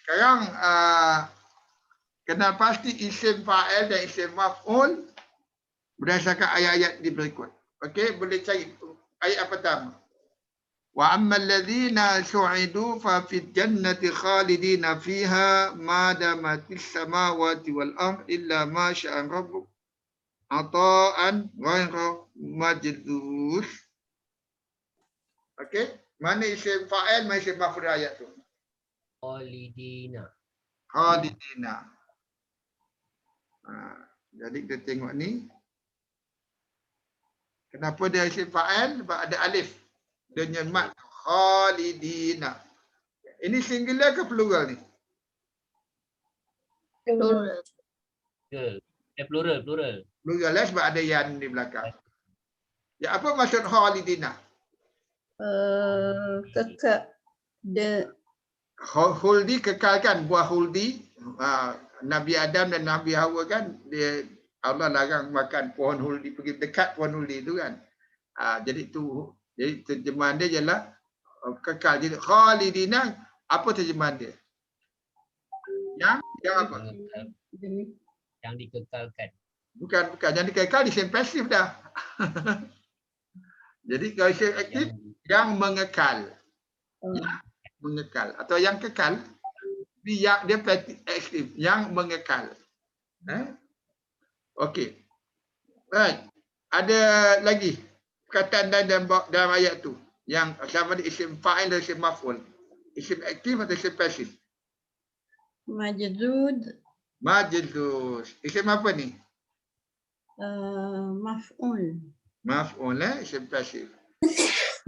Sekarang kenal pasti isim fa'il dan isim maf'ul berdasarkan ayat-ayat di berikut. Okey, boleh cari ayat pertama. Wa ammal ladzina su'idu fa fil jannati khalidina fiha ma damatis samawati wal ard illa ma syaa rabbuk ata'an ghairu majdud. Okey, mana isim fa'il, mana isim maf'ul ayat tu? Khalidina. Khalidina. Jadi kita tengok ni. Kenapa dia isim fa'il? Sebab ada alif. Dia nyemat khalidina. Ini singular ke plural ni? Plural. Plural. Plural lah sebab ada yan di belakang. Ya, apa maksud khalidina? Kekal. Huldi kekalkan, buah huldi. Nabi Adam dan Nabi Hawa kan, Allah larang makan pohon huldi, pergi dekat pohon huldi itu kan. Jadi terjemahan dia ialah kekal. Jadi khalidina, apa terjemahan dia? Yang apa? Yang dikekalkan. Bukan. Yang dikekal isim pasif dah. Jadi kalau isim aktif, yang mengekal. Yang mengekal. Atau yang kekal, dia aktif. Yang mengekal. Okey. Right. Ada lagi perkataan dalam ayat tu yang sama ada isim fa'il dan isim maf'ul. Isim aktif atau isim pasif? Majdud. Isim apa ni? Maf'ul. Maf'ul isim pasif.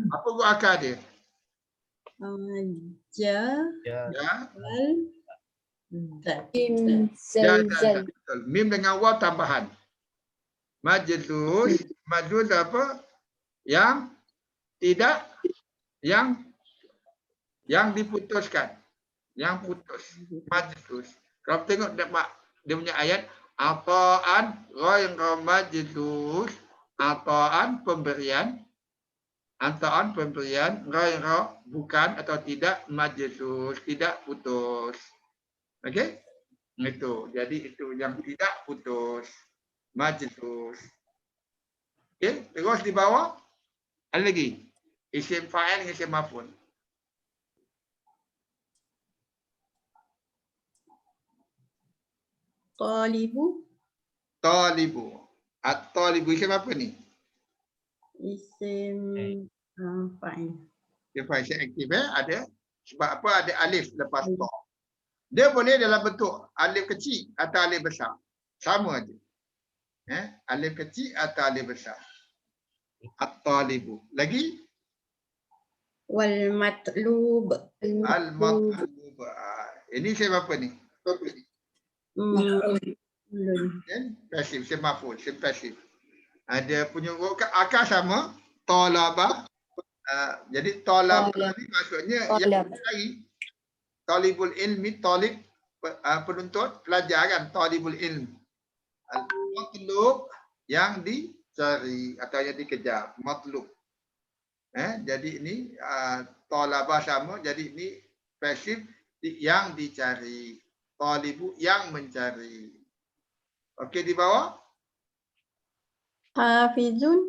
Apa buat akar dia? Betul. Mim dengan waw tambahan. Majdud apa? Yang tidak, yang diputuskan. Yang putus. Majdud. Kalau tengok dia punya ayat, ata'an ghairu majdud, ata'an pemberian, ghairu bukan atau tidak, majdud tidak putus. Okey? Itu. Jadi itu yang tidak putus. Majdud. Okey, terus di bawah ada lagi isim fa'il dengan isim maf'ul. Talibu. At-talibu isim apa ni? Isim fa'il. Isim fa'il isim aktif ada. Sebab apa? Ada alif lepas ta. Dia boleh dalam bentuk alif kecil atau alif besar. Sama aja. Alif kecil atau alif besar. At-talibu. Lagi? Wal matlub. Al-matlub. Ini isim apa ni? Pasif, isim maf'ul, isim pasif. Ada punya akar sama, talaba. Jadi talaba ni maksudnya yang mencari. Talibul ilmi, talib penuntut, pelajar kan, talibul ilmi. Matlub yang dicari atau yang dikejar, matlub. Jadi ini talaba sama, jadi ini pasif yang dicari. Talibu yang mencari. Okey, di bawah? Hafizun.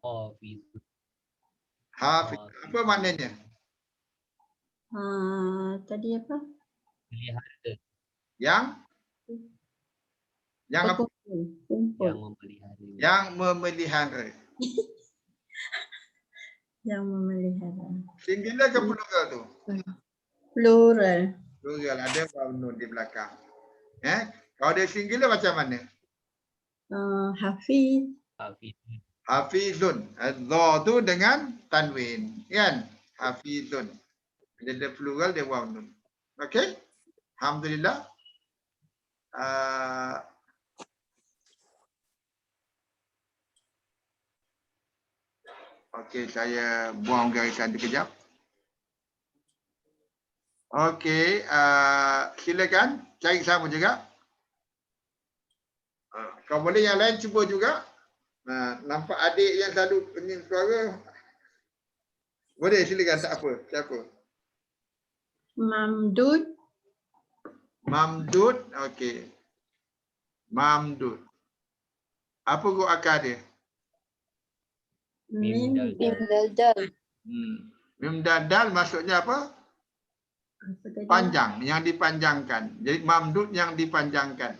Hafiz. Apa maknanya? Tadi apa? Melihara. Yang apa? Yang memelihara. Yang memelihara. Singular ke plural tu? Plural. Plural, ada waw nun di belakang. Kalau dia singular macam mana? Hafiz. Hafizun. Dha tu dengan tanwin, kan? Hafizun. Bila dia plural dia waw nun. Okey? Alhamdulillah. Okey, saya buang garisan tu kejap. Okey, silakan cari sama juga. Kalau boleh yang lain cuba juga. Nampak adik yang selalu pening suara. Boleh silakan, tak apa. Siapa? Mamdud. Mamdud. Okey. Mamdud. Apa huruf akar dia? Mim dal Mim. dal. Mim dan dal maksudnya apa? Apa tadi? Panjang, yang dipanjangkan. Jadi mamdud yang dipanjangkan.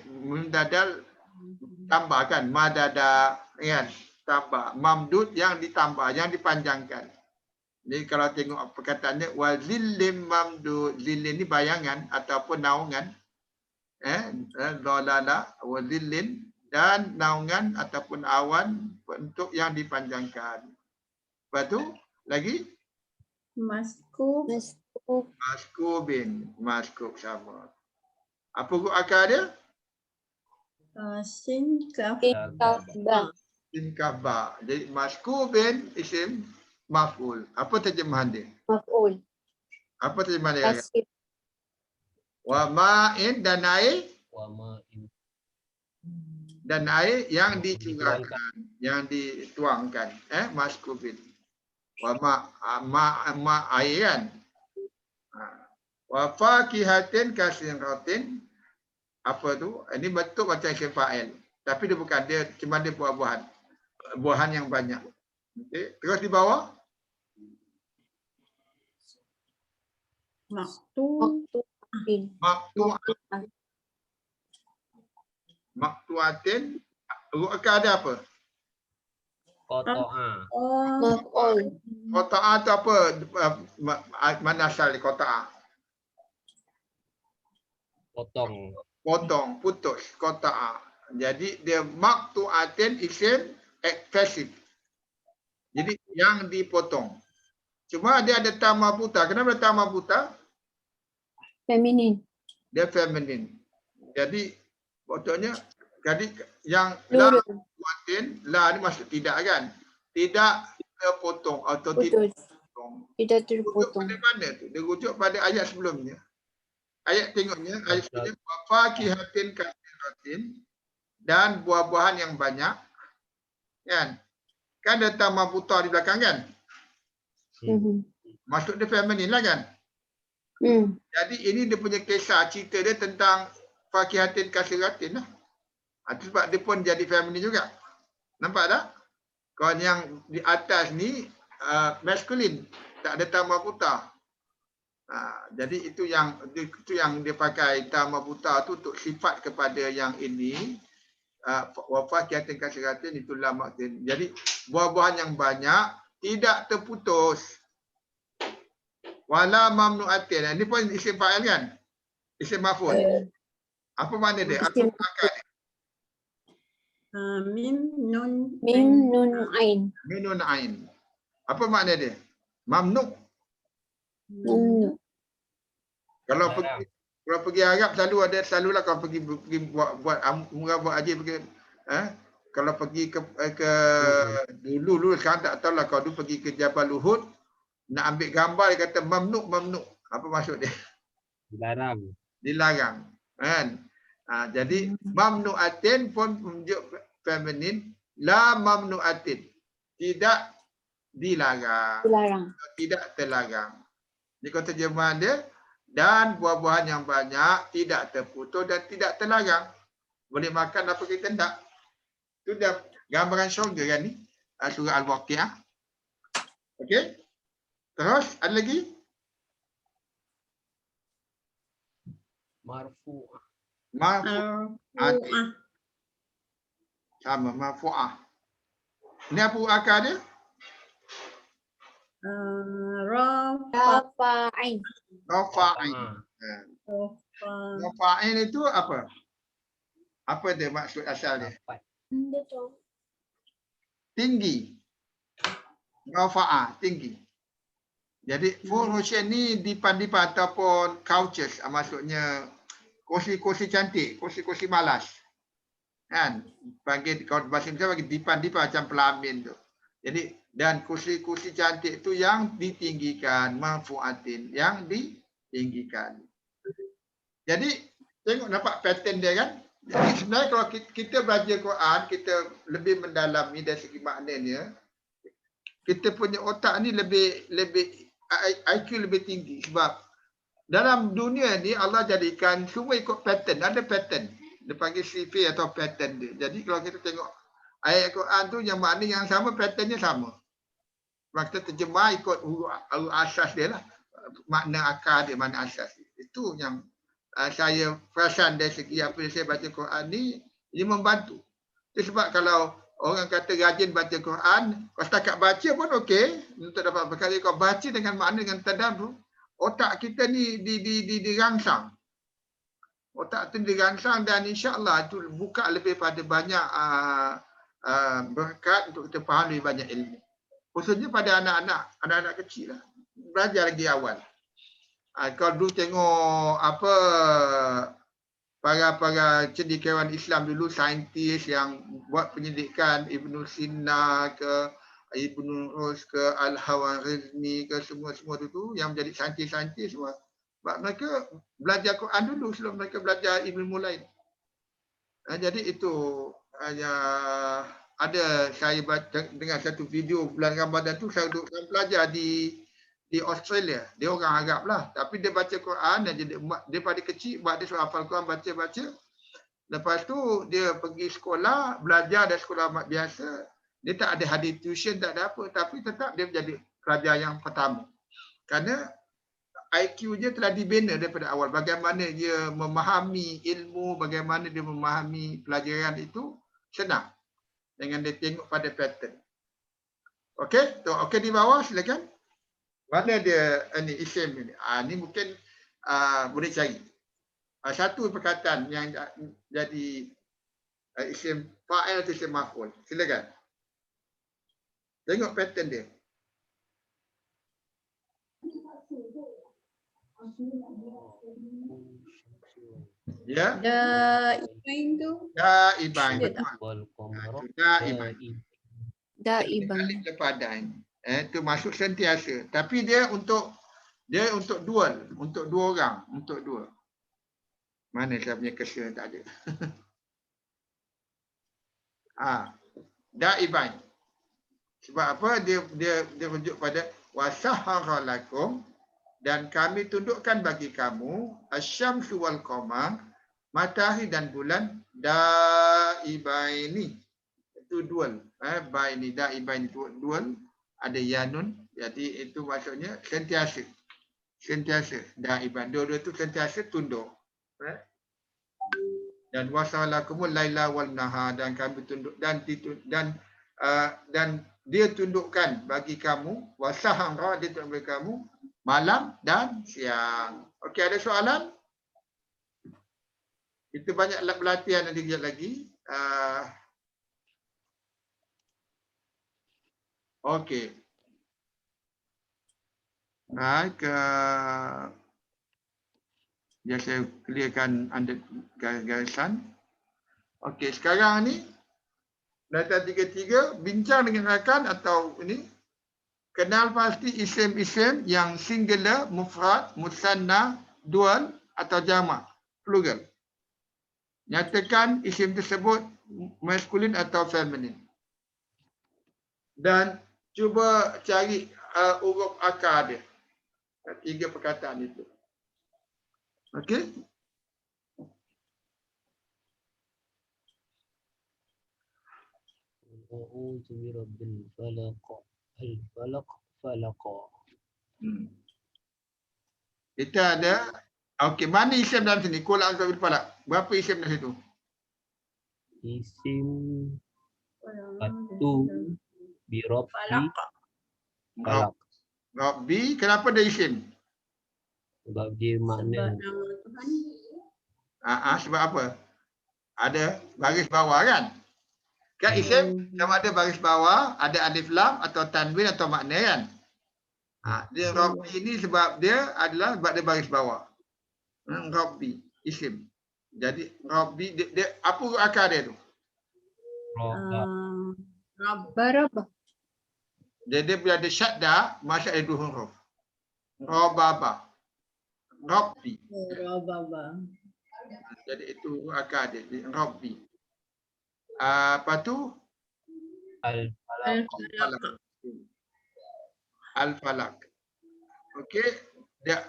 Mim dan dal tambahkan. Madada, kan? Tambah. Mamdud yang ditambah, yang dipanjangkan. Jadi kalau tengok perkataannya wa zillim mamdud, zillin ni bayangan ataupun naungan, dhalala wa zillin, dan naungan ataupun awan bentuk yang dipanjangkan. Lepas tu lagi Maskub. maskubin, maskub sama. Apa huruf akar dia? Sin kaf. Sin kaba. Jadi maskubin isim maf'ul. Apa terjemahan dia? Maf'ul. Apa terjemahan dia? Kasih. Wa ma'in, dan air, Wa ma'in. dan air yang dicurahkan, yang dituangkan, maskubin. Wa ma air kan. Wa fakihatin kasiratin. Apa tu? Ini betul macam isim fa'il. Tapi dia bukan, dia cuma dia buah-buahan. Buahan yang banyak. Okey, terus di bawah Maktub. maqtu'ah. Maqtu'atin. Huruf akar ada apa? Qata'a. Oh. Maf'ul. Qata'ah tu apa? Mana asal qata'ah? Potong. Potong, putus, qata'ah. Jadi dia maqtu'atin isim passive. Jadi yang dipotong. Cuma dia ada ta marbuta. Kenapa ta marbuta? Feminin. Dia feminin. Jadi potongnya, jadi yang la Plural. kuatin, la ni maksud tidak kan? Tidak terpotong atau tidak Putus. terpotong. Tidak Rujuk terpotong. pada mana tu? Dia rujuk pada ayat sebelumnya. Ayat tengoknya, ayat sebelumnya fakihatin kasiratin, dan buah-buahan yang banyak. Kan? Kan ada ta marbuta di belakang kan? Maksud dia feminin lah kan? Jadi ini dia punya kisah, cerita dia tentang fakihatin kasiratin lah. Itu sebab dia pun jadi feminin juga. Nampak tak? Kalau yang di atas ni maskulin, tak ada ta marbuta. Jadi itu yang dia pakai ta marbuta tu untuk sifat kepada yang ini. Wa fakihatin kasiratin itulah maksud. Jadi buah-buahan yang banyak tidak terputus. Wala mamnu'atin. Ini pun isim fa'il kan? Isim maf'ul. Apa makna dia? Apa akar dia? Mim nun. Mim nun ain. Minun ain. Apa makna dia? Mamnu'. Mamnu. Kalau pergi Arab selalulah kalau pergi buat haji pergi kalau pergi ke dulu sekarang tak tahu lah, kalau dulu pergi ke Jabal Uhud nak ambil gambar, dia kata mamnu'. Apa maksud dia? Dilarang kan. Jadi mamnu'atin pun menunjuk feminin, la mamnu'atin, tidak dilarang, tidak terlarang. Jadi kalau terjemahan dia, dan buah-buahan yang banyak tidak terputus dan tidak terlarang. Boleh makan apa kita tak. Itu dah gambaran syurga kan ni. Surah Al-Waqi'ah. Okey. Terus ada lagi? Marfu'ah. Marfu'ah. Sama, marfu'ah. Ini apa akar dia? Rafa'in. Rafa'in. Rafa'in itu apa? Apa dia maksud asal dia? Tinggi. Rafa'ah, tinggi. Jadi furusyan ni dipan-dipan ataupun couches, maksudnya kursi-kursi cantik, kursi-kursi malas. Kan? Panggil, kalau bahasa Indonesia panggil dipan-dipan macam pelamin tu. Jadi dan kursi-kursi cantik tu yang ditinggikan, marfu'atin, yang ditinggikan. Jadi tengok nampak pattern dia kan? Jadi sebenarnya kalau kita belajar Quran, kita lebih mendalami dari segi maknanya. kita punya otak ni lebih IQ lebih tinggi sebab dalam dunia ni Allah jadikan semua ikut pattern, ada pattern. Dia panggil sifir atau pattern dia. Jadi kalau kita tengok ayat Quran tu yang makna yang sama, patternnya sama. Maka kita terjemah ikut huruf asas dia lah. Makna akar dia, makna asas. Itu yang saya perasan dari segi apa yang saya baca Quran ni, ia membantu. Itu sebab kalau orang kata rajin baca Quran, kalau setakat baca pun okey, untuk dapat perkara. Kalau baca dengan makna, dengan tadabbur, otak kita ni dirangsang. Otak tu dirangsang dan insya-Allah itu buka lebih pada banyak berkat untuk kita faham lebih banyak ilmu. Khususnya pada anak-anak kecil lah. Belajar lagi awal. Kalau dulu tengok apa para cendekiawan Islam dulu, saintis yang buat penyelidikan, Ibnu Sina ke Ibnu Rus ke Al-Hawarizmi ke semua tu yang menjadi saintis-saintis semua. Sebab mereka belajar Quran dulu sebelum mereka belajar ilmu lain. Jadi itu ada saya baca dengan satu video bulan Ramadan tu, saya duduk belajar di Australia. Dia orang Arab lah, tapi dia baca Quran dan dia pada kecil buat dia suruh hafal Quran, baca. Lepas tu dia pergi sekolah, belajar dari sekolah amat biasa. Dia tak ada hadis tuition, tak ada apa, tapi tetap dia menjadi pelajar yang pertama. Kerana IQ dia telah dibina daripada awal. Bagaimana dia memahami ilmu, bagaimana dia memahami pelajaran itu senang. Dengan dia tengok pada pattern. Okey? Okey di bawah silakan. Mana dia ni isim ni? Ni mungkin boleh cari. Satu perkataan yang jadi isim fa'il atau isim maf'ul. Silakan. Tengok pattern dia. Ya. Daibain tu. Daibain. Wal qamara Daibain. Daiban. Alif lepadan. Itu masuk sentiasa. Tapi dia untuk dual, untuk dua orang, untuk dua. Mana saya punya kesal tak ada. Daibain. Sebab apa? Dia rujuk pada wasahhara lakum, dan kami tundukkan bagi kamu asyamsu wal qamar, matahari dan bulan, daibaini. Itu dual. Baini, daibaini itu dual. Ada yanun. Jadi itu maksudnya sentiasa. Sentiasa. Daiban. Dua-dua itu sentiasa tunduk. Dan wasalakumul laila wal nahar, dan kami tunduk dan dia tundukkan bagi kamu, wasahara dia tunduk bagi kamu malam dan siang. Okey, ada soalan? Itu banyak pelatihan nanti kejap lagi. Okey. Baik, biar saya clearkan anda garisan. Okey, sekarang ni data 33 bincang dengan rakan atau ini. Kenal pasti isim-isim yang singular, mufrad, musanna, dual atau jamak, plural. Nyatakan isim tersebut maskulin atau feminin. Dan cuba cari huruf akar dia. Tiga perkataan itu. Okey? A'udzu birabbil falaq. Al-falaq falaqa. Kita ada, okey, mana isim dalam sini? Qul a'udzu birabbil falaq. Berapa isim dalam situ? Isim satu birabbi falaq. Rabbi, kenapa dia isim? Sebab dia makna Nama Tuhan. Sebab apa? Ada baris bawah kan? Kan isim sama ada baris bawah, ada alif lam atau tanwin atau makna kan? Dia Rabbi ini sebab dia adalah sebab dia baris bawah. Rabbi, isim. Jadi Rabbi dia apa akar dia tu? Barabah. Dia bila ada syadda, masuk ada dua huruf. Rababa. Rabbi. Rababa. Jadi itu akar dia, Rabbi. Apa tu? al-falaq. Al-falaq. Al-Falaq. Okey. Dia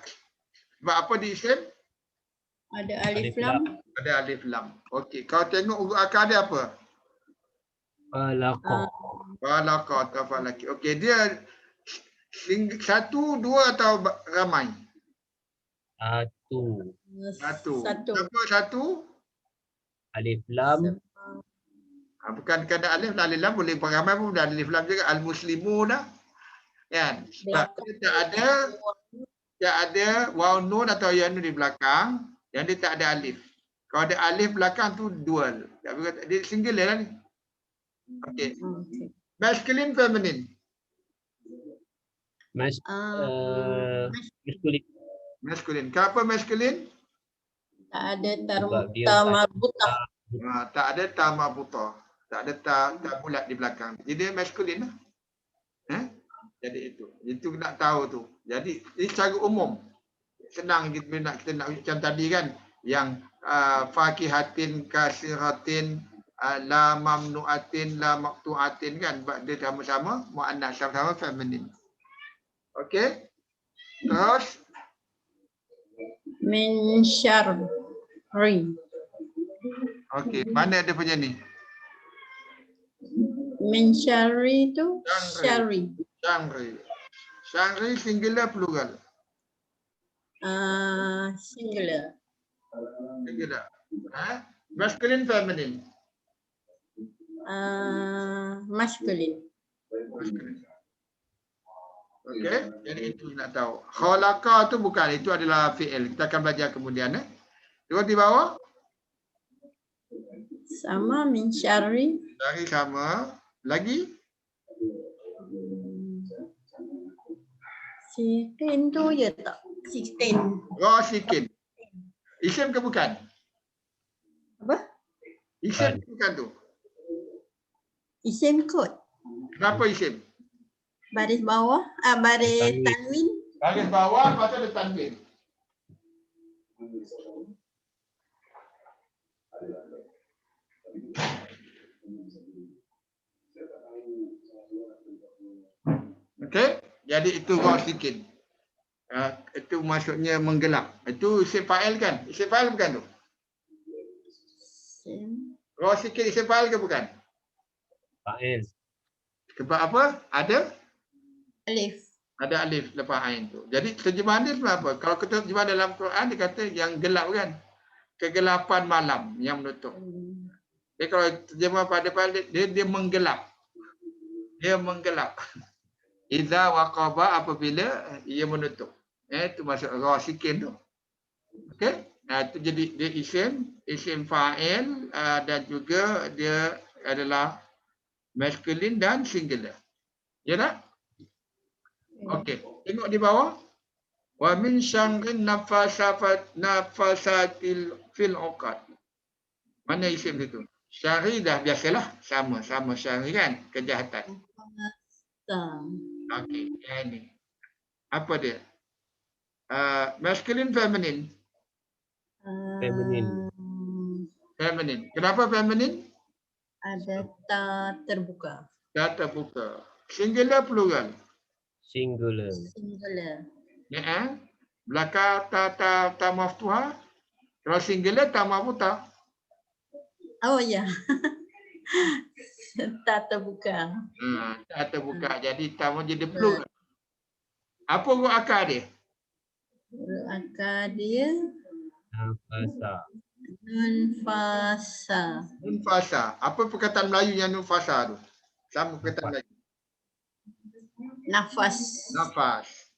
sebab apa di isim? Ada alif Alif lam. lam. Ada alif lam. Okey, kalau tengok huruf akar dia apa? Falaqa. Falaqa atau falaki. Okey, dia satu, dua atau ramai? Satu. Satu. Satu. Kenapa satu? Alif lam. Bukan kerana alif dan alif lam, boleh ramai pun dah alif lam juga. Al-Muslimu dah. Kan? Sebab dia tak ada waw nun atau ya nun di belakang, yang dia tak ada alif. Kalau ada alif belakang tu dual. Dia singular lah ni. Okey. Okay. Masculine, feminine. Maskulin. Masculine. Kenapa masculine? Tak ada Sebab dia marbutah. Tak ada ta marbuta. Tak ada ta bulat di belakang. Jadi dia masculine lah. Jadi itu. Itu nak tahu tu. Jadi ini secara umum. Senang kita nak macam tadi kan. Yang fakihatin, kasiratin, la mamnuatin, la maqtuatin kan. Dia sama-sama muannas, sama-sama feminine. Okey. Terus Min syarri. okey, mana dia punya ni? Min syarri tu syarri. Syangri. Syangri singular plural. Singular. Singular. Masculine, feminine. Masculine. Masculine. Okey, jadi itu nak tahu. Khalaqa tu bukan, itu adalah fi'il. Kita akan belajar kemudian. Tengok di bawah. Sama min syarri. Dari sama. Lagi? Sikin tu je tak? Sikin. Rasikin. Isim ke bukan? Apa? Isim ke bukan tu? Isim kot. Kenapa isim? Baris bawah. Baris Tanwin. tanwin. Baris bawah, lepas tu ada tanwin. Okey, jadi itu rasikin. Itu maksudnya menggelap. Itu isim fa'il kan? Isim fa'il bukan tu? Isim. Rasikin isim fa'il ke bukan? Fa'il. Sebab apa? Ada? Alif. Ada alif lepas ain tu. Jadi terjemahan dia sebab apa? Kalau kita terjemah dalam Quran, dia kata yang gelap kan? Kegelapan malam yang menutup. Jadi kalau terjemah pada dia menggelap. Dia menggelap. Iza waqaba, apabila ia menutup. Itu maksud rasikin tu. Okey? Itu jadi dia isim fa'il dan juga dia adalah masculine dan singular. Ya tak? Okey. Tengok di bawah. Wa min syangrin nafasatil fil uqad. Mana isim itu? Syari dah biasalah. Sama syari kan? Kejahatan. Okey. Yang ini. Apa dia? Masculine, feminine? Feminine. Feminine. Kenapa feminine? Ada ta terbuka. Dah terbuka. Singular, plural? Singular. Singular. Ya. Belakang ta maftuha. Kalau singular, ta marbuta. Oh ya. Ta terbuka. Tak terbuka. Jadi ta jadi plural. Apa huruf akar dia? Huruf akar dia Nafasa. nun fasa. Nun fasa. Apa perkataan Melayu yang nun fasa tu? Sama perkataan Melayu. Nafas.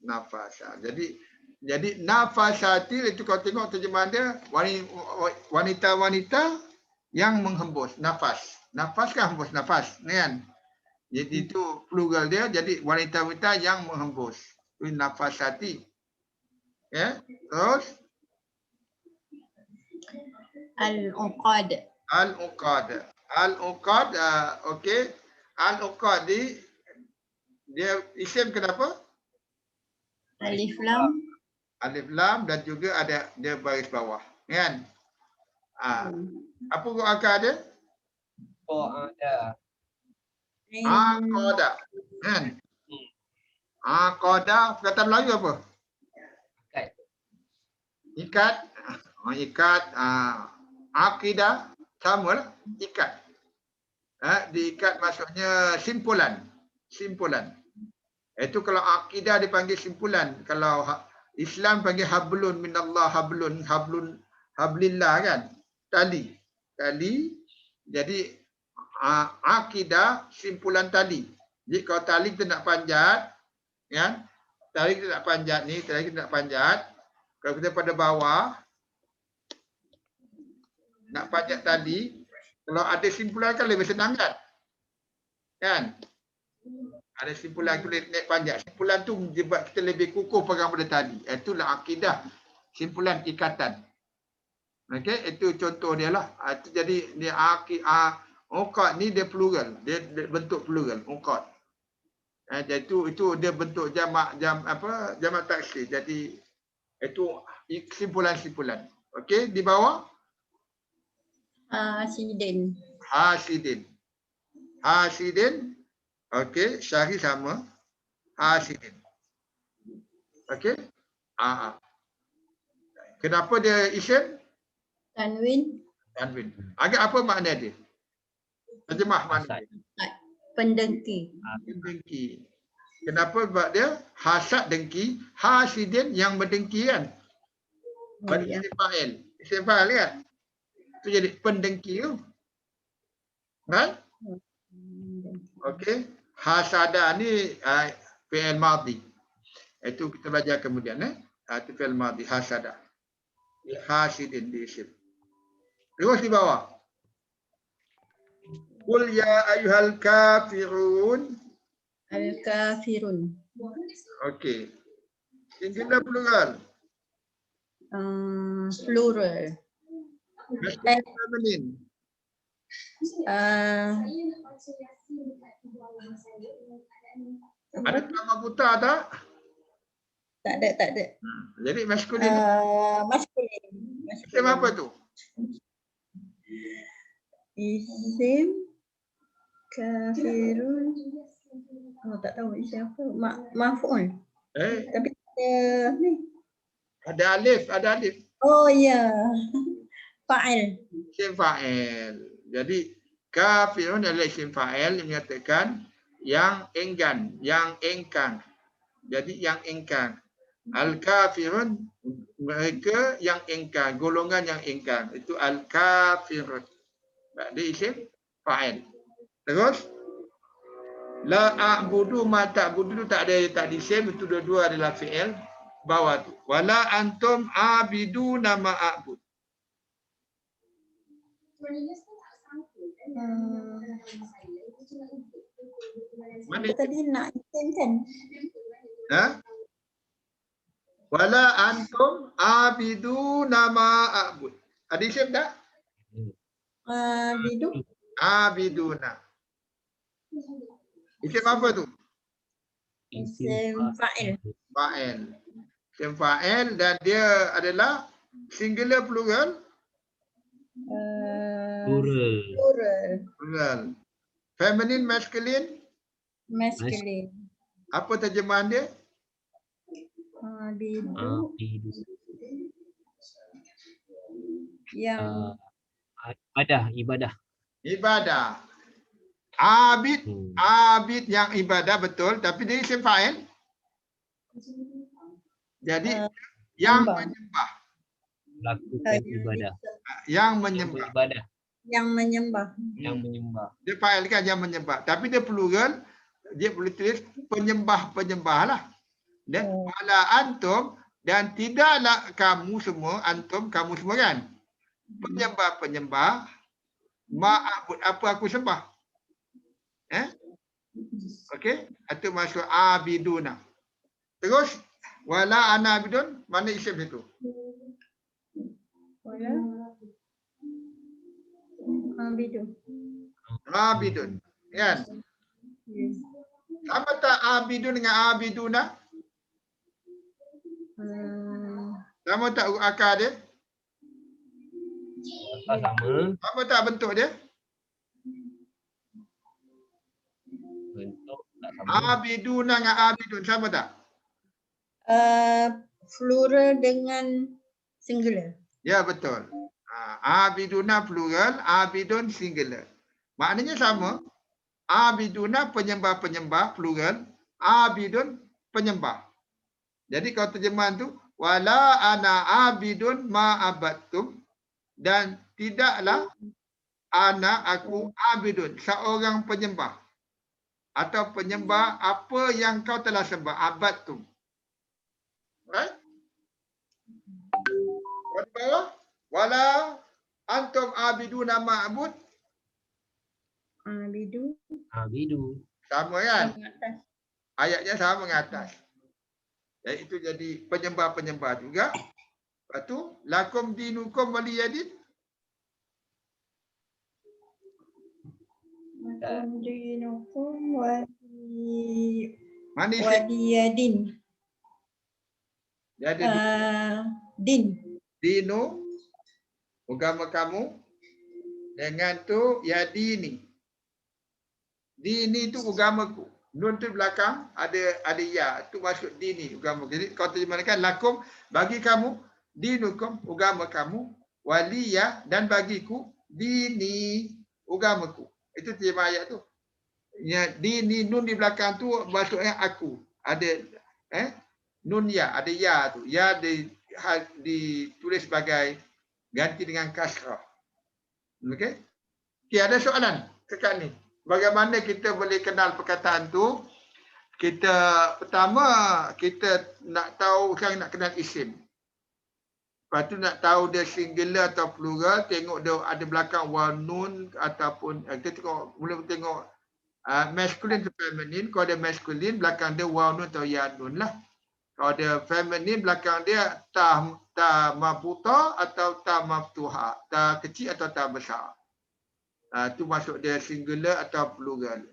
Nafasa. Jadi nafasati itu kalau tengok terjemahan dia wanita-wanita yang menghembus nafas. Nafas kan hembus nafas, kan? Jadi itu plural dia, jadi wanita-wanita yang menghembus. Itu nafasati. Ya, terus Al-uqad. Al-uqad, okey. Al-uqad dia isim kenapa? Alif lam. Alif lam dan juga ada dia baris bawah, kan? Apa huruf akar dia? Qa'ada. Aqada, kan? Aqadah, perkataan Melayu apa? Ikat. Ikat. Ikat. Akidah, sama lah. Ikat. Diikat maksudnya simpulan. Simpulan. Itu kalau akidah dipanggil simpulan. Kalau Islam panggil hablun minallah, hablillah kan. Tali. Jadi akidah simpulan tali. Jadi kalau tali kita nak panjat, kan? Tali kita nak panjat ni, tali kita nak panjat. Kalau kita pada bawah nak panjat tali, kalau ada simpulan kan lebih senang kan? Kan? Ada simpulan tu naik panjat. Simpulan tu menyebab kita lebih kukuh pegang pada tali. Itulah akidah. Simpulan ikatan. Okey, itu contoh dia lah. Itu jadi dia uqad ni dia plural. Dia bentuk plural, uqad. Jadi itu dia bentuk jamak taksir. Jadi itu simpulan-simpulan. Okey, di bawah Hasidin. Hasidin. Okey, syari sama. Hasidin. Okey. Kenapa dia isim? Tanwin. Agak apa makna dia? Terjemah makna dia. Pendengki. Dengki. Kenapa? Sebab dia hasad dengki, hasidin yang berdengki kan? Oh, ya. Isim fa'il kan? Itu jadi pendengki tu. Kan? Okey. Hasada ni fi'il madhi. Itu kita belajar kemudian itu fi'il madhi, hasada. Hasidin di isim. Terus di bawah. Qul ya ayyuhal kafirun. Al-kafirun. Okey. Singular plural. Plural. Masculine feminine. Ada nama buta tak? Tak ada. Jadi masculine. Maskulin. Isim apa tu? Isim kafirun. Tak tahu isim apa. Maf'ul. Tapi ni. Ada alif. Oh ya. Fa'il. Isim fa'il. Jadi kafirun adalah isim fa'il yang menyatakan yang enggan, yang engkang. Jadi yang engkang. Al-kafirun mereka yang engkang, golongan yang engkang. Itu al-kafirun. Dia isim fa'il. Terus la a'budu ma ta'budu tak ada isim, itu dua-dua adalah fi'il. Bawah tu. Wala antum abiduna ma a'bud. Mana tadi nak isim kan? Wala antum abiduna ma a'bud. Ada isim tak? Abiduna. Isim apa tu? Isim fa'il. Fa'il. Isim fa'il dan dia adalah singular plural. Plural. Feminine, masculine. Apa terjemahan dia? Abidu. Yang ibadah. Abid yang ibadah betul, tapi dia isim fa'il. Jadi yang menyembah. Lakukan ibadah. Yang menyembah. Dia fa'il kan yang menyembah. Tapi dia plural, dia boleh tulis penyembah lah. Dan wala antum dan tidaklah kamu semua, antum kamu semua kan. Penyembah ma'abud apa aku sembah. Okey, itu masuk abiduna. Terus wala ana abidun, mana isim itu? Wala Abidun. Kan? Sama tak abidun dengan abiduna? Sama tak akar dia? Sama. Sama tak bentuk dia? Bentuk tak sama. Abiduna dengan abidun sama tak? Plural dengan singular. Ya, betul. Abiduna plural, abidun singular. Maknanya sama. Abiduna penyembah-penyembah plural, abidun penyembah. Jadi kalau terjemahan tu, wala ana abidun ma abattum, dan tidaklah aku abidun, seorang penyembah atau penyembah apa yang kau telah sembah, abattum. Right? Kat bawah, wala antum abiduna ma'bud, Abidu. Abidu. sama kan? Sama atas. Ayatnya sama dengan atas. Jadi itu jadi penyembah-penyembah juga. Lepas tu, lakum dinukum waliyadin. Lakum dinukum Mana isi? waliyadin. Dia ada Din. dinu, agama kamu. Dengan tu, ya dini. Dini tu agamaku. Nun tu belakang ada ya, tu masuk dini agama. Jadi kau terjemahkan lakum bagi kamu, dinukum agama kamu, waliyah dan bagiku dini agamaku. Itu terjemah ayat tu. Ya, dini nun di belakang tu maksudnya aku. Ada nun ya, ada ya tu. Ya ditulis sebagai ganti dengan kasrah. Okey? Okey, ada soalan dekat ni. Bagaimana kita boleh kenal perkataan tu? Pertama kita nak tahu, sekarang nak kenal isim. Lepas tu nak tahu dia singular atau plural, tengok dia ada belakang waw nun ataupun kita mula tengok masculine atau feminine. Kalau ada masculine belakang dia waw nun atau ya nun lah. Kalau ada feminine belakang dia ta mabutha atau ta maftuha, ta kecil atau ta besar. Itu masuk dia singular atau plural.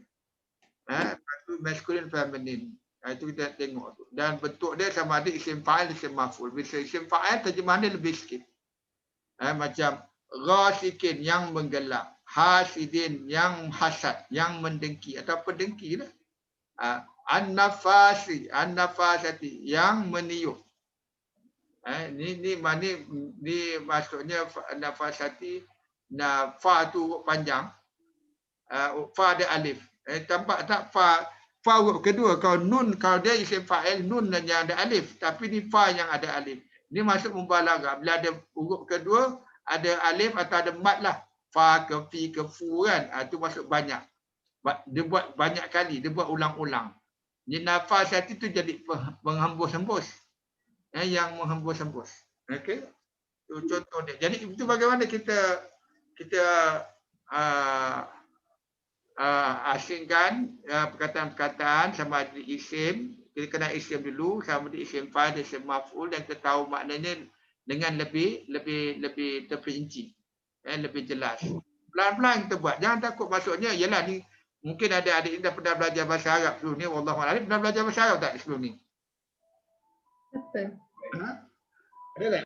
Lepas tu masculine, feminine. Itu kita tengok tu. Dan bentuk dia sama ada isim fa'il, isim maf'ul. Bisa isim fa'il terjemahan dia lebih sikit. Macam ghasikin yang menggelap, hasidin yang hasad, yang mendengki atau pendengki lah. An-nafasi, an-nafasati yang meniup. Ni maksudnya nafasati. Nah, fa tu panjang. Fa ada alif. Tampak tak fa huruf kedua. Kalau nun, kalau dia isim fa'il, nun yang ada alif. Tapi ni fa yang ada alif. Ini masuk mubalaghah. Bila ada huruf kedua, ada alif atau ada mat lah. Fa ke fi ke fu kan. Itu masuk banyak. Dia buat banyak kali. Dia buat ulang-ulang. Ni nafas hati tu jadi menghembus-hembus. Yang menghembus-hembus. Okey. Itu contoh dia. Jadi itu bagaimana kita asingkan perkataan-perkataan sama ada isim. Kita kenal isim dulu, sama ada isim fa'il, isim maf'ul, dan kita tahu maknanya dengan lebih terperinci, lebih jelas. Pelan-pelan kita buat. Jangan takut maksudnya. Yalah ni mungkin ada adik ni dah pernah belajar bahasa Arab sebelum ni. Wallahualam, pernah belajar bahasa Arab tak sebelum ni? Betul. Ada tak?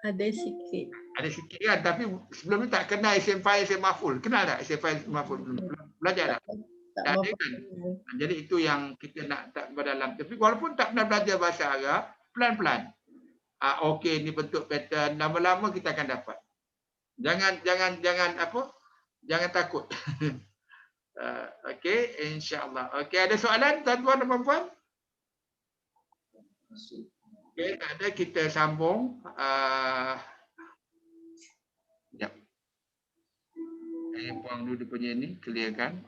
Ada sikit. Ada sikit kan, tapi sebelum ni tak kenal isim fa'il, isim maf'ul. Kenal tak isim fa'il, isim maf'ul? Belajar tak? Tak ada berapa kan? kenal. Jadi itu yang kita nak tak berdalam. Tapi walaupun tak pernah belajar bahasa Arab, pelan-pelan. Okey, ni bentuk pattern. Lama-lama kita akan dapat. Jangan apa? Jangan takut. Okey, insya-Allah. Okey, ada soalan tuan-tuan dan puan-puan? Okey, tak ada, kita sambung. Sekejap. Saya buang dulu dia punya ni, clearkan.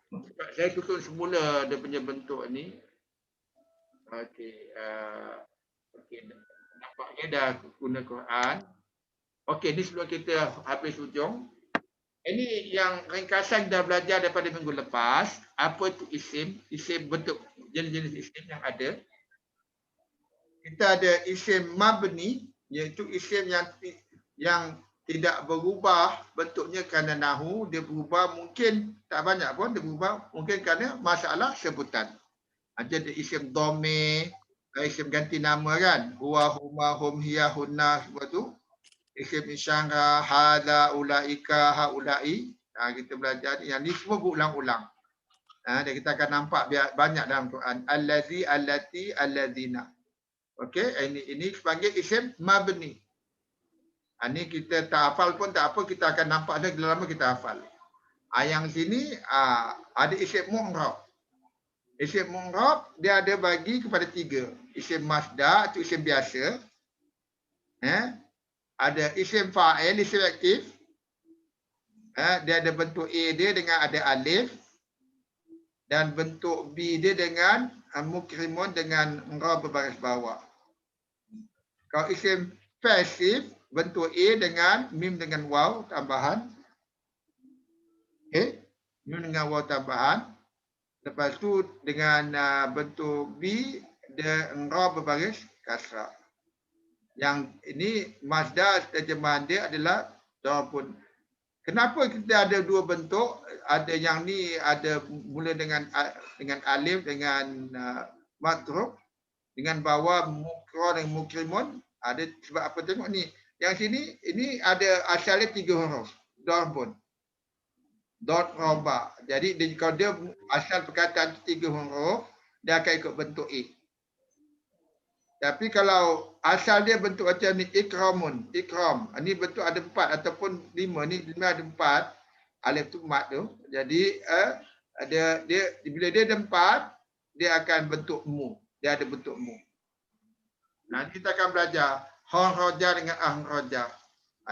Sebab saya susun semula dia punya bentuk ni. Okey, nampaknya dah guna Quran. Okey, ni sebelum kita habis hujung. Ini yang ringkasan dah belajar daripada minggu lepas. Apa itu isim? Isim bentuk jenis-jenis isim yang ada. Kita ada isim mabni, iaitu isim yang tidak berubah bentuknya kerana nahu. Dia berubah mungkin tak banyak pun, dia berubah mungkin kerana masalah sebutan. Jadi isim dhamir, isim ganti nama kan. Huwa, huma, hum, hiya, hunna, semua tu. isim isyara, hadza, ulaika, haulai. Kita belajar yang ni semua berulang-ulang. Dan kita akan nampak banyak dalam Quran. Allazi, allati, allazina. Okey, ini sebagai isim mabni. Ini kita tak hafal pun tak apa, kita akan nampak ada lama kita hafal. Yang sini ada isim mu'rab. Isim mu'rab dia ada bagi kepada 3. Isim masdar itu isim biasa. Ada isim fa'il, isim aktif. Dia ada bentuk A dia dengan ada alif. Dan bentuk B dia dengan mukrimun dengan ra berbaris bawah. Kalau isim pasif, bentuk A dengan mim dengan waw tambahan. Okey, mim dengan waw tambahan. Lepas tu dengan bentuk B dia ra berbaris kasrah. Yang ini masdar terjemahan dia adalah darabun. Kenapa kita ada 2 bentuk? Ada yang ni ada mula dengan alif dengan matruf, dengan bawah mukra dan mukrimun. Ada sebab apa tengok ni. Yang sini ini ada asalnya 3 huruf. Darbun. Dot roba. Jadi kalau dia asal perkataan 3 huruf, dia akan ikut bentuk A. Tapi kalau asal dia bentuk macam ni, ikramun, ikram. Ini bentuk ada 4 ataupun 5. Ni 5 ada 4. Alif tu mat tu. Jadi bila dia ada 4, dia akan bentuk mu. Dia ada bentuk mu. Nanti kita akan belajar hon roja dengan ah roja.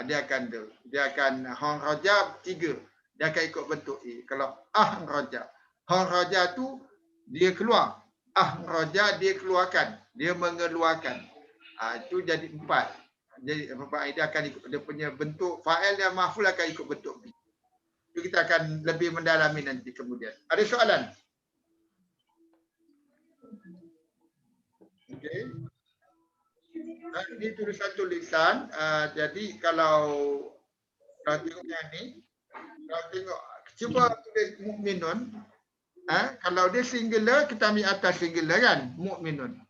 Dia akan hon roja 3. Dia akan ikut bentuk A. Kalau ah roja. Hon roja tu dia keluar. Ah roja dia keluarkan. Dia mengeluarkan. Itu jadi 4. Jadi dia akan ikut dia punya bentuk fa'il dan maf'ul akan ikut bentuk B. Itu kita akan lebih mendalami nanti kemudian. Ada soalan? Okey. Ini tulisan-tulisan. Jadi kalau tengok yang ni, kalau tengok cuba tulis mukminun. Kalau dia singular, kita ambil atas singular kan, mukminun.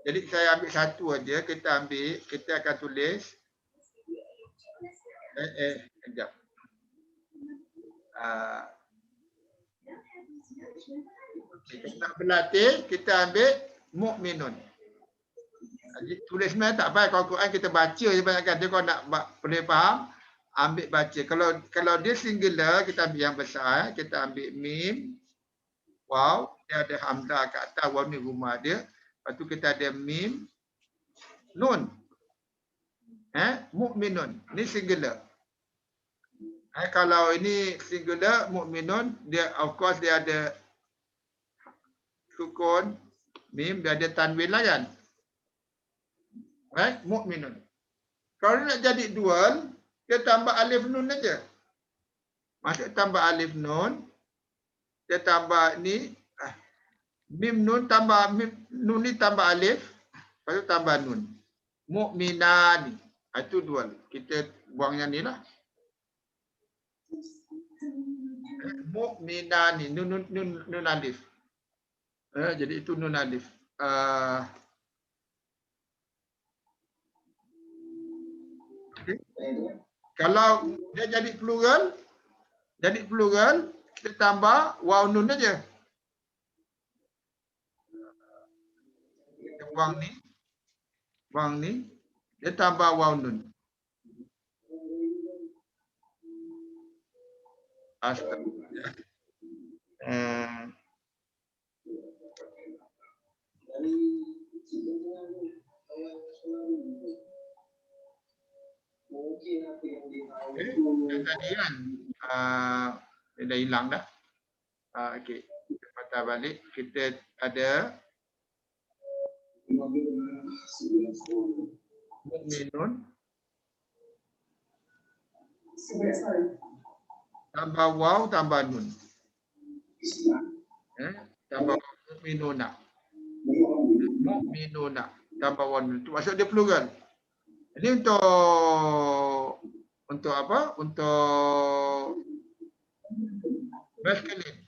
Jadi saya ambil satu aja, kita akan tulis. Sekejap. Kita nak berlatih, kita ambil mukminun. Jadi tulis mana tak payah, kalau Quran kita baca je banyak kan. Dia kalau nak boleh faham, ambil baca. Kalau dia singular, kita ambil yang besar. Kita ambil mim. Wow, dia ada hamzah kat atas, waw ni rumah dia. Lepas tu kita ada mim, nun. Mukminun. Ni singular. Kalau ini singular, mukminun, dia of course dia ada sukun, mim, dia ada tanwin lah kan. Right? Mukminun. Kalau nak jadi dual, dia tambah alif nun aja. Maksud tambah alif nun, dia tambah ni mim nun tambah mim nun ni tambah alif, lepas tu tambah nun. Mukminan. Itu dual. Kita buang yang ni lah. Mukminan ni nun alif. Jadi itu nun alif. Okay. Kalau dia jadi plural, kita tambah waw nun aja. Kita buang ni, dia tambah waw nun. Astagfirullah. Tadi kan dia dah hilang dah. Okey, kita patah balik. Kita ada mukminun tambah waw tambah nun. Tambah mukminuna. Mukminuna tambah waw nun. Itu maksud dia plural. Ini untuk apa? Untuk masculine.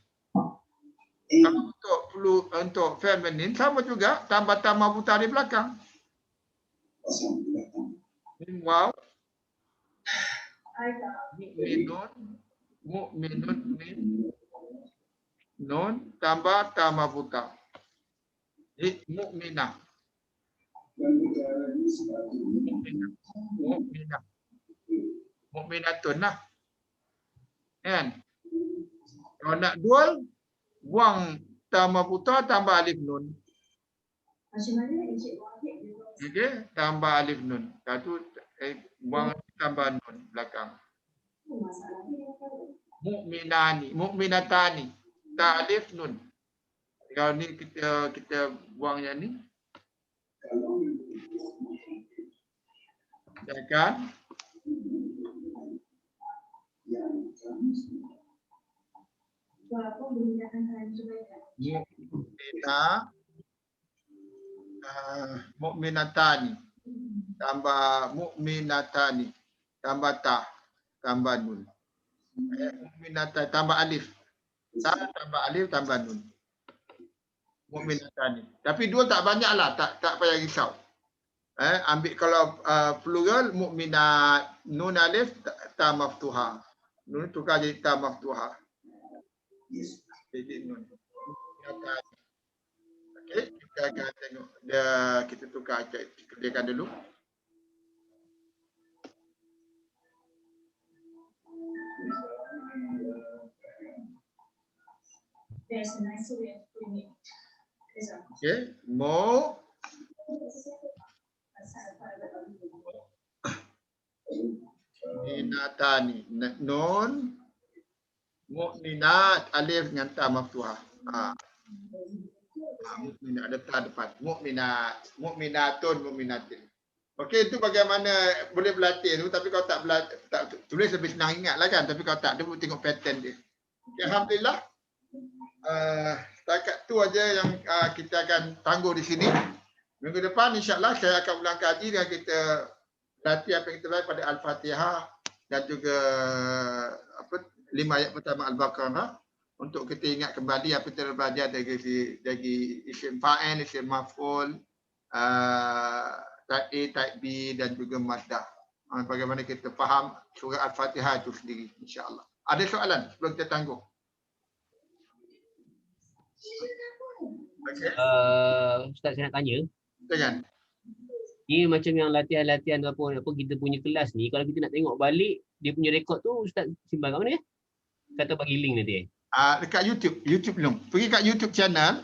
Untuk feminine sama juga, tambah buta di belakang. Wow. Mu'minun min nun tambah ta marbuta. Jadi mu'minah. Mu'minah. Mu'minatun lah. Kan? Kalau nak dual, buang ta marbuta tambah alif nun. Okey, tambah alif nun. Satu buang tambah nun belakang. Mu'minani, mu'minatani. Ta alif nun. Kalau ni kita buang yang ni. Ya kan? Mu'minatani tambah mu'minatani tambah ta tambah nun. Mu'minatani tambah alif. Ta tambah alif tambah nun. Mu'minatani. Tapi dua tak banyaklah, tak payah risau. Ambil kalau plural mu'minat nun alif ta maftuha. Nun tukar jadi ta maftuha. Jadi nun. Okey, kita akan tengok kita tukar kerjakan dulu. Okey, mu'minatani nun mu'minat alif dengan ta maftuha. Mu'minat ada ta depan. Mu'minatun, mu'minatin. Okey, itu bagaimana boleh berlatih tu, tapi kalau tak tulis lebih senang ingat lah kan, tapi kalau tak dia tengok pattern dia. Okay, alhamdulillah. Setakat tu aja yang kita akan tangguh di sini. Minggu depan insya-Allah saya akan ulang kaji dan kita latih apa yang kita belajar pada Al-Fatihah dan juga 5 ayat pertama Al-Baqarah untuk kita ingat kembali apa yang kita belajar dari isim fa'il, isim maf'ul, type A, type B dan juga masdar. Bagaimana kita faham surah Al-Fatihah itu sendiri insya-Allah. Ada soalan sebelum kita tangguh? Okay. Ustaz saya nak tanya. Jangan. Ni macam yang latihan-latihan apa kita punya kelas ni, kalau kita nak tengok balik dia punya rekod tu Ustaz simpan kat mana ya? Kata bagi link nanti. Dekat YouTube belum. Pergi kat YouTube channel.